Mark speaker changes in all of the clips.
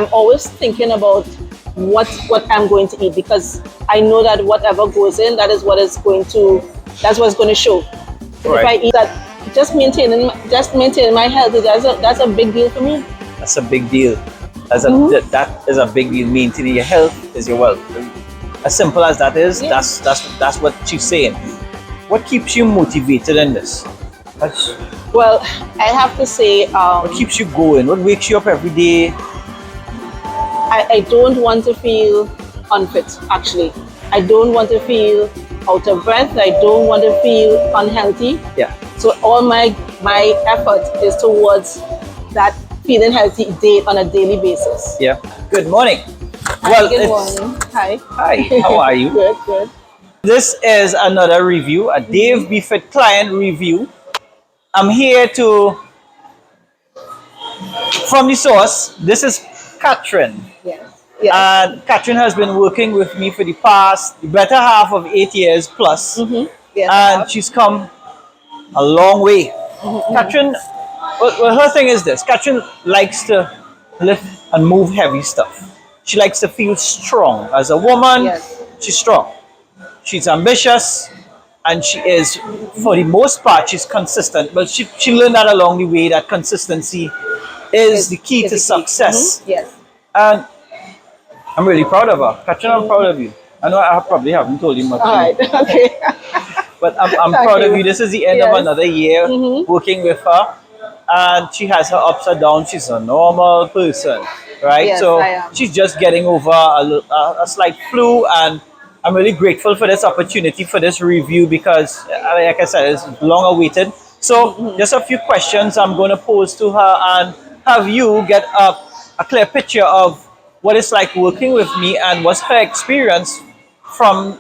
Speaker 1: I'm always thinking about what I'm going to eat, because I know that whatever goes in, that's what's going to show. So if I eat that, just maintaining my health, that's a big deal for me.
Speaker 2: That's a big deal. That is a big deal. Maintaining your health is your wealth. As simple as that is, that's what she's saying. What keeps you motivated in this?
Speaker 1: Well, I have to say,
Speaker 2: what keeps you going? What wakes you up every day?
Speaker 1: I don't want to feel unfit, actually. I don't want to feel out of breath. I don't want to feel unhealthy.
Speaker 2: Yeah.
Speaker 1: So all my effort is towards that feeling healthy on a daily basis.
Speaker 2: Yeah. Good morning.
Speaker 1: Hi, good morning. Hi.
Speaker 2: Hi, how are you?
Speaker 1: Good.
Speaker 2: This is another review, a Dave Be Fit client review. I'm here from the source. This is Catherine.
Speaker 1: Yes.
Speaker 2: And Catherine has been working with me for the better half of 8 years plus.
Speaker 1: Yes,
Speaker 2: and she's come a long way. Catherine, well, her thing is this. Catherine likes to lift and move heavy stuff. She likes to feel strong. As a woman, she's strong. She's ambitious, and she is, for the most part, she's consistent. But she learned that along the way, that consistency is the key to success.
Speaker 1: Yes.
Speaker 2: And I'm really proud of her. Catherine, I'm proud of you. I know I probably haven't told you much.
Speaker 1: All right, okay.
Speaker 2: But I'm proud of you. This is the end of another year working with her. And she has her ups and downs. She's a normal person, right?
Speaker 1: Yes,
Speaker 2: so
Speaker 1: I am.
Speaker 2: she's just getting over a slight flu. And I'm really grateful for this opportunity, for this review, because, like I said, it's long awaited. So just a few questions I'm going to pose to her and have you get a clear picture of what it's like working with me and what's her experience from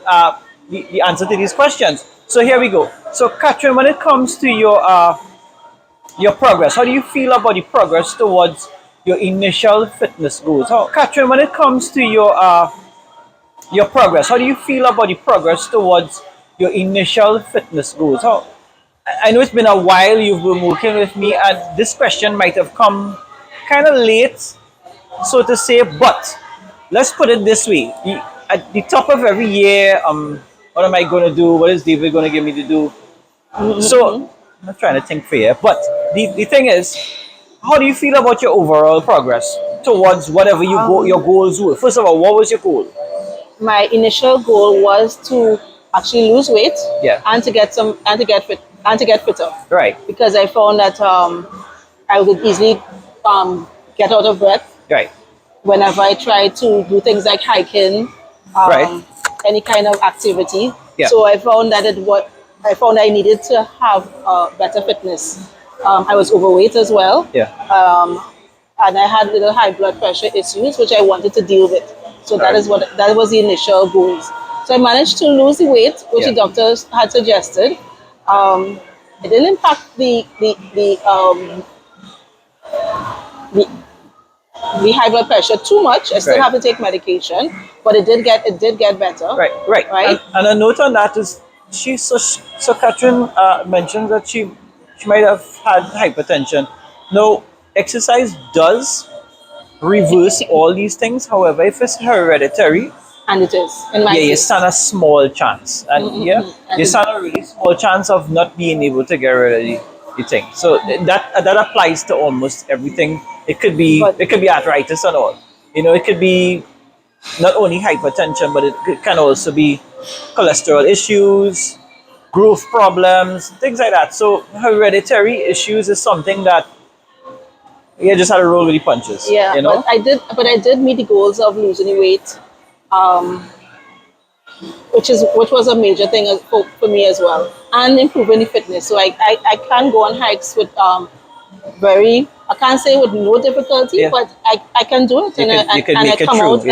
Speaker 2: the answer to these questions. So here we go. So Catherine, when it comes to your progress, how do you feel about the progress towards your initial fitness goals? Catherine, when it comes to your progress, how do you feel about the progress towards your initial fitness goals? I know it's been a while you've been working with me, and this question might have come kind of late, so to say, but let's put it this way. At the top of every year, what am I going to do? What is David going to give me to do? So I'm not trying to think fair, but the thing is, how do you feel about your overall progress towards whatever your goals were? First of all, what was your goal?
Speaker 1: My initial goal was to actually lose weight, and to get fitter.
Speaker 2: Right.
Speaker 1: Because I found that I would easily get out of breath.
Speaker 2: Right.
Speaker 1: Whenever I try to do things like hiking, any kind of activity.
Speaker 2: Yeah.
Speaker 1: So I found that I needed to have better fitness. I was overweight as well.
Speaker 2: Yeah.
Speaker 1: And I had little high blood pressure issues, which I wanted to deal with. So that was the initial goals. So I managed to lose the weight, which the doctors had suggested. It didn't impact the high blood pressure too much. I still have to take medication, but it did get better.
Speaker 2: Right. And a note on that is, so Catherine mentioned that she might have had hypertension. Now, exercise does reverse all these things. However, if it's hereditary,
Speaker 1: and it is in my case,
Speaker 2: you stand a small chance, and you stand a really small chance of not being able to get rid of the thing. So that applies to almost everything. It could be arthritis and all. It could be not only hypertension, but it can also be cholesterol issues, growth problems, things like that. So hereditary issues is something that you just had to roll with the punches.
Speaker 1: Yeah, but I did meet the goals of losing the weight, which was a major thing for me as well, and improving the fitness. So I can go on hikes with I can't say with no difficulty, but I can do it, I come out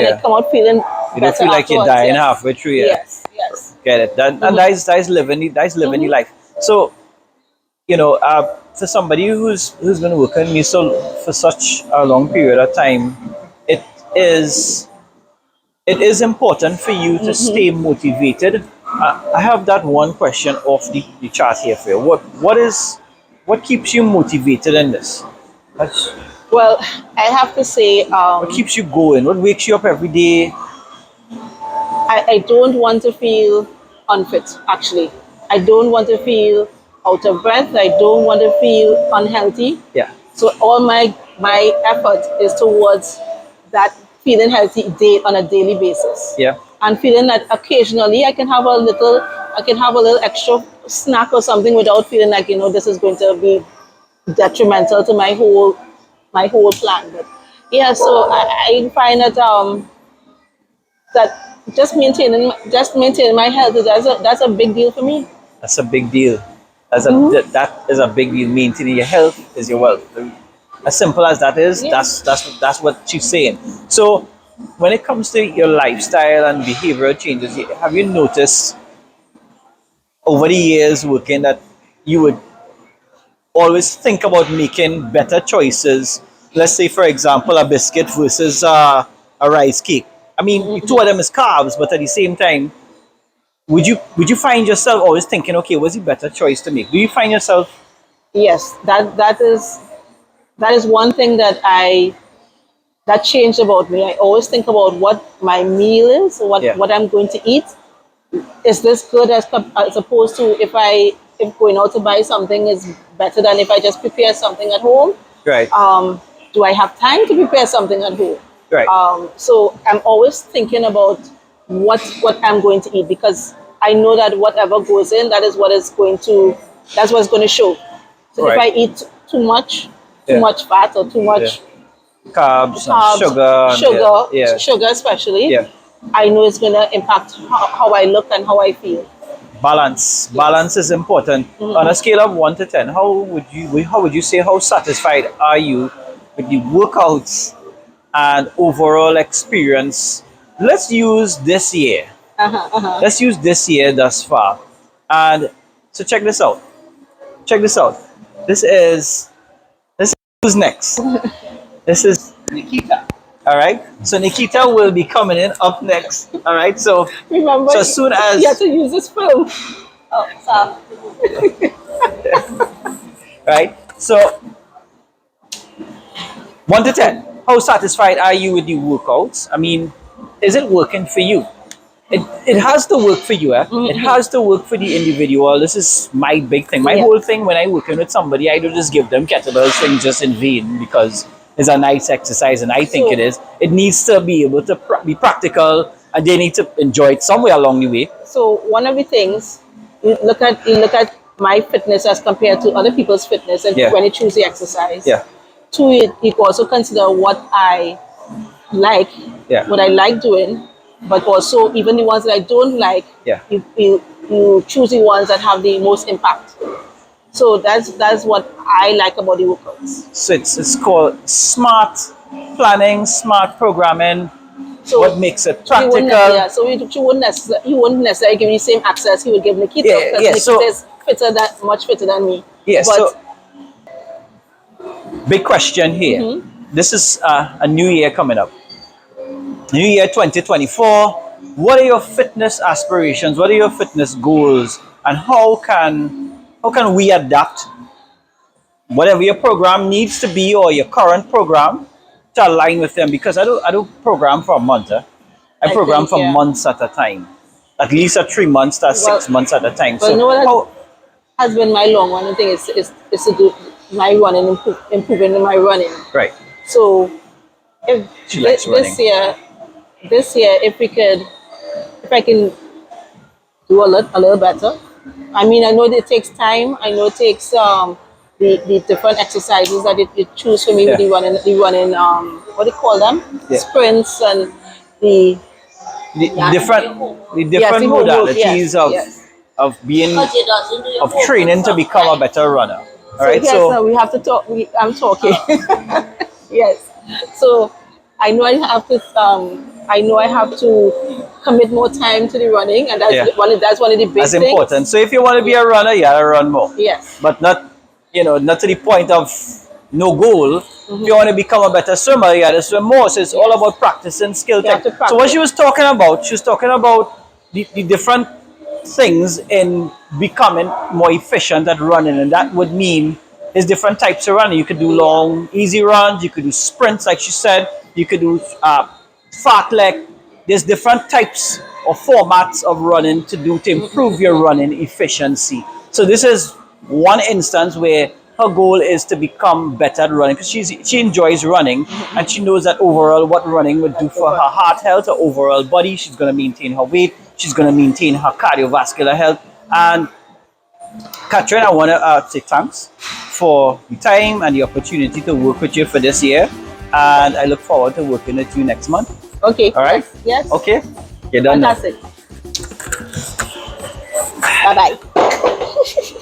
Speaker 1: feeling
Speaker 2: you don't feel like you're dying halfway through.
Speaker 1: Yes.
Speaker 2: Get it. And that's living the life. So, for somebody who's been working with me for such a long period of time, it is important for you to stay motivated. I have that one question off the chart here for you. What keeps you motivated in this?
Speaker 1: Well, I have to say,
Speaker 2: What keeps you going? What wakes you up every day?
Speaker 1: I don't want to feel unfit, actually. I don't want to feel out of breath. I don't want to feel unhealthy.
Speaker 2: Yeah.
Speaker 1: So all my effort is towards that feeling healthy day on a daily basis.
Speaker 2: Yeah.
Speaker 1: And feeling that occasionally I can have a little extra snack or something without feeling like, this is going to be detrimental to my whole plan. But yeah, so I find that that just maintaining my health, that's a big deal for me.
Speaker 2: That's a big deal.
Speaker 1: Hmm.
Speaker 2: That is a big deal. Maintaining your health is your wealth. As simple as that is,
Speaker 1: Yeah.
Speaker 2: that's what she's saying. So, when it comes to your lifestyle and behavioral changes, have you noticed over the years working that you would always think about making better choices? Let's say, for example, a biscuit versus a rice cake. I mean, two of them is carbs, but at the same time, would you find yourself always thinking, okay, what's the better choice to make? Do you find yourself?
Speaker 1: Yes, that is one thing that changed about me. I always think about what my meal is,
Speaker 2: Yeah.
Speaker 1: what I'm going to eat. Is this good as opposed to if going out to buy something is better than if I just prepare something at home?
Speaker 2: Right.
Speaker 1: Do I have time to prepare something at home?
Speaker 2: Right.
Speaker 1: So I'm always thinking about what I'm going to eat, because I know that whatever goes in, that's what's going to show. So if I
Speaker 2: Right.
Speaker 1: eat too
Speaker 2: Yeah.
Speaker 1: much fat or too
Speaker 2: Yeah.
Speaker 1: much
Speaker 2: Carbs and
Speaker 1: carbs,
Speaker 2: sugar. And yeah.
Speaker 1: sugar especially,
Speaker 2: Yeah.
Speaker 1: I know it's going to impact how I look and how I feel.
Speaker 2: Balance.
Speaker 1: Yes.
Speaker 2: Balance is important. On a scale of 1 to 10, how would you say, how satisfied are you with the workouts and overall experience? Let's use this year.
Speaker 1: Uh-huh, uh-huh.
Speaker 2: Let's use this year thus far. And so check this out. Check this out. This is who's next. This is Nikita. All right. So Nikita will be coming in up next. All right. So
Speaker 1: Remember,
Speaker 2: as soon
Speaker 1: you have
Speaker 2: as
Speaker 1: to use this film. Oh, sorry.
Speaker 2: right. So 1 to 10. How satisfied are you with the workouts? I mean, is it working for you? It has to work for you, eh? It has to work for the individual. This is my big thing. My
Speaker 1: Yeah.
Speaker 2: whole thing when I working with somebody, I don't just give them kettlebell swings just in vain because it's a nice exercise and I think
Speaker 1: So-
Speaker 2: it is. It needs to be able to be practical and they need to enjoy it somewhere along the way.
Speaker 1: So one of the things, you look at my fitness as compared to other people's fitness, and
Speaker 2: Yeah.
Speaker 1: when you choose the exercise.
Speaker 2: Yeah.
Speaker 1: Two, you can also consider what I like,
Speaker 2: Yeah.
Speaker 1: what I like doing, but also even the ones that I don't like.
Speaker 2: Yeah.
Speaker 1: You choose the ones that have the most impact. So that's what I like about the workouts.
Speaker 2: So it's called smart planning, smart programming.
Speaker 1: So
Speaker 2: What makes it
Speaker 1: she wouldn't,
Speaker 2: practical?
Speaker 1: yeah, so you wouldn't necessarily give me the same access he would give Nikita,
Speaker 2: Yeah,
Speaker 1: because
Speaker 2: yeah,
Speaker 1: Nikita
Speaker 2: so-
Speaker 1: is much fitter than me.
Speaker 2: Yeah.
Speaker 1: But
Speaker 2: So big question here. This is a new year coming up. New year 2024. What are your fitness aspirations? What are your fitness goals? And how can we adapt whatever your program needs to be or your current program to align with them? Because I don't program for a month. I
Speaker 1: I
Speaker 2: program
Speaker 1: think,
Speaker 2: for
Speaker 1: yeah.
Speaker 2: months at a time. At least at 3 months to 6 months at a time.
Speaker 1: well,
Speaker 2: So
Speaker 1: no, that
Speaker 2: how
Speaker 1: has been my long running thing, is to do my running, improving in my running.
Speaker 2: right.
Speaker 1: So if
Speaker 2: She likes running.
Speaker 1: this year, if I can do a little better. I mean, I know it takes time. I know it takes the different exercises that you choose for me with
Speaker 2: Yeah.
Speaker 1: what do you call them?
Speaker 2: Yeah.
Speaker 1: Sprints and the
Speaker 2: the,
Speaker 1: Yeah.
Speaker 2: the
Speaker 1: Yes,
Speaker 2: different
Speaker 1: the home work,
Speaker 2: modalities
Speaker 1: yes,
Speaker 2: of
Speaker 1: yes.
Speaker 2: of being
Speaker 3: Because it doesn't do your
Speaker 2: of
Speaker 3: homework
Speaker 2: training to become a
Speaker 3: sometimes.
Speaker 2: better runner. All
Speaker 1: So
Speaker 2: right.
Speaker 1: yes,
Speaker 2: So
Speaker 1: no, we have to talk. I'm talking. Yes. So I know I have to commit more time to the running, and
Speaker 2: Yeah.
Speaker 1: that's one of the big
Speaker 2: that's
Speaker 1: things.
Speaker 2: important. So if you want to be a runner, you gotta run more.
Speaker 1: Yes.
Speaker 2: But not to the point of no goal. If you want to become a better swimmer, you gotta swim more. So it's all
Speaker 1: Yes.
Speaker 2: about practicing skill.
Speaker 1: You have to
Speaker 2: So what
Speaker 1: practice.
Speaker 2: she was talking about the different things in becoming more efficient at running, and that would mean there's different types of running. You could do long, easy runs. You could do sprints, like she said. You could do fartlek. There's different types or formats of running to do to improve your running efficiency. So this is one instance where her goal is to become better at running because she enjoys running and she knows that overall what running would do for her heart health, her overall body. She's going to maintain her weight. She's going to maintain her cardiovascular health. And Catherine, I want to say thanks for the time and the opportunity to work with you for this year. And I look forward to working with you next month.
Speaker 1: Okay.
Speaker 2: All right?
Speaker 1: Yes.
Speaker 2: Okay. You're done now.
Speaker 1: Fantastic. Bye-bye.